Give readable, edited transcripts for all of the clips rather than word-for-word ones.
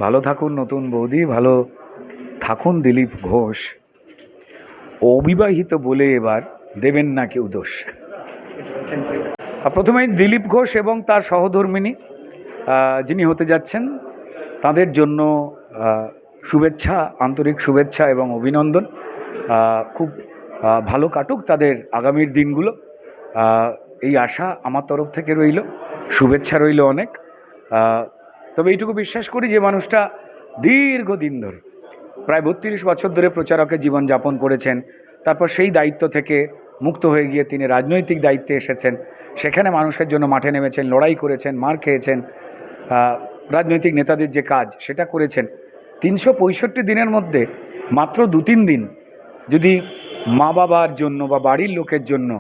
ভালো থাকুন নতুন বৌদি, ভালো থাকুন দিলীপ ঘোষ। অবিবাহিত বলে এবার দেবেন না কেউ দোষ। প্রথমেই দিলীপ ঘোষ এবং তার সহধর্মিণী যিনি হতে যাচ্ছেন তাদের জন্য শুভেচ্ছা, আন্তরিক শুভেচ্ছা এবং অভিনন্দন। খুব ভালো কাটুক তাদের আগামীর দিনগুলো, এই আশা আমার তরফ থেকে রইল, শুভেচ্ছা রইল অনেক। তবে এইটুকু বিশ্বাস করি যে মানুষটা দীর্ঘদিন ধরে, প্রায় 32 বছর ধরে প্রচারকের জীবন যাপন করেছেন, তারপর সেই দায়িত্ব থেকে মুক্ত হয়ে গিয়ে তিনি রাজনৈতিক দায়িত্বে এসেছেন, সেখানে মানুষের জন্য মাঠে নেমেছেন, লড়াই করেছেন, মার খেয়েছেন, রাজনৈতিক নেতাদের যে কাজ সেটা করেছেন। 365 দিনের মধ্যে মাত্র 2-3 দিন যদি মা বাবার জন্য বা বাড়ির লোকের জন্য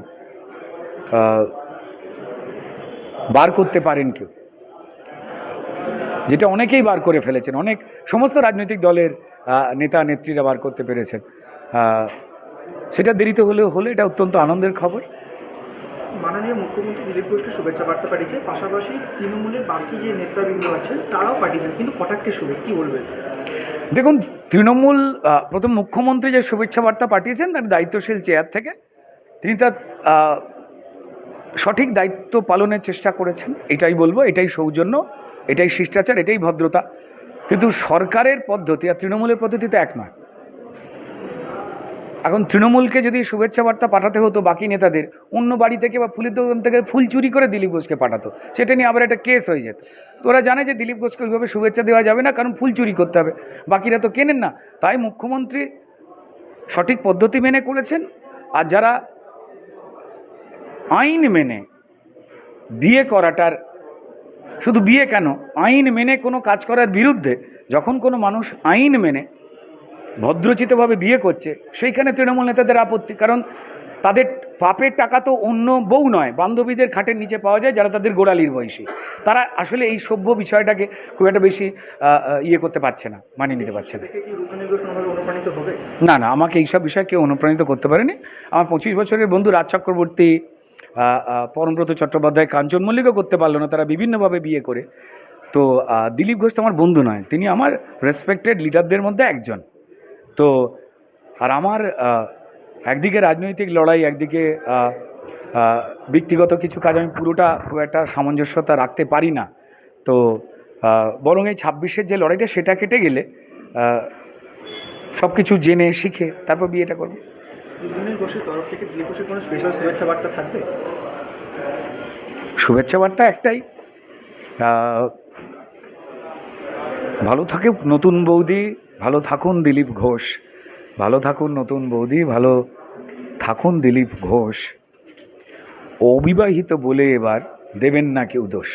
বার করতে পারেন কেউ, যেটা অনেকেই বার করে ফেলেছেন, অনেক সমস্ত রাজনৈতিক দলের নেতা নেত্রীরা বার করতে পেরেছেন, সেটা দেরিতে হলেও হলে এটা অত্যন্ত আনন্দের খবর। মাননীয় মুখ্যমন্ত্রী দিলীপ ঘোষকে শুভেচ্ছা বার্তা পাঠিয়েছে, পাশাপাশি তৃণমূলের বাকি যে নেতৃবৃন্দ আছেন তারাও পাঠিয়েছেন, কিন্তু কটাক্ষের শুভেচ্ছা কী বলবেন? দেখুন, তৃণমূল প্রথম মুখ্যমন্ত্রী যে শুভেচ্ছা বার্তা পাঠিয়েছেন তার দায়িত্বশীল চেয়ার থেকে তিনি তার সঠিক দায়িত্ব পালনের চেষ্টা করেছেন, এটাই বলবো। এটাই সৌজন্য, এটাই শিষ্টাচার, এটাই ভদ্রতা। কিন্তু সরকারের পদ্ধতি আর তৃণমূলের পদ্ধতিতে এক নয়। এখন তৃণমূলকে যদি শুভেচ্ছা বার্তা পাঠাতে হতো বাকি নেতাদের, অন্য বাড়ি থেকে বা ফুলের দোকান থেকে ফুল চুরি করে দিলীপ ঘোষকে পাঠাতো, সেটা নিয়ে আবার একটা কেস হয়ে যেত। তো ওরা জানে যে দিলীপ ঘোষকে ওইভাবে শুভেচ্ছা দেওয়া যাবে না, কারণ ফুল চুরি করতে হবে, বাকিরা তো কেনেন না। তাই মুখ্যমন্ত্রী সঠিক পদ্ধতি মেনে করেছেন। আর যারা আইন মেনে বিয়ে করাটার, শুধু বিয়ে কেন, আইন মেনে কোনো কাজ করার বিরুদ্ধে, যখন কোনো মানুষ আইন মেনে ভদ্রচিতভাবে বিয়ে করছে, সেইখানে তৃণমূল নেতাদের আপত্তি। কারণ তাদের পাপের টাকা তো অন্য বউ নয়, বান্ধবীদের খাটের নিচে পাওয়া যায় যারা তাদের গোড়ালির বয়সী। তারা আসলে এই সভ্য বিষয়টাকে খুব একটা বেশি ইয়ে করতে পারছে না, মানিয়ে নিতে পারছে না। না না, আমাকে এইসব বিষয়ে কেউ অনুপ্রাণিত করতে পারেনি। আমার 25 বছরের বন্ধু রাজ চক্রবর্তী, পরমব্রত চট্টোপাধ্যায়, কাঞ্চন মল্লিকও করতে পারলো না, তারা বিভিন্নভাবে বিয়ে করে। তো দিলীপ ঘোষ তো আমার বন্ধু নয়, তিনি আমার রেসপেক্টেড লিডারদের মধ্যে একজন। তো আর আমার একদিকে রাজনৈতিক লড়াই, একদিকে ব্যক্তিগত কিছু কাজ, আমি পুরোটা খুব একটা সামঞ্জস্যতা রাখতে পারি না। তো বরং এই 26-এর যে লড়াইটা, সেটা কেটে গেলে সব কিছু জেনে শিখে তারপর বিয়েটা করবো। শুভেচ্ছা বার্তা একটাই, ভালো থাকে নতুন বৌদি, ভালো থাকুন দিলীপ ঘোষ। ভালো থাকুন নতুন বৌদি, ভালো থাকুন দিলীপ ঘোষ। অবিবাহিত বলে এবার দেবেন না কেউ দোষ।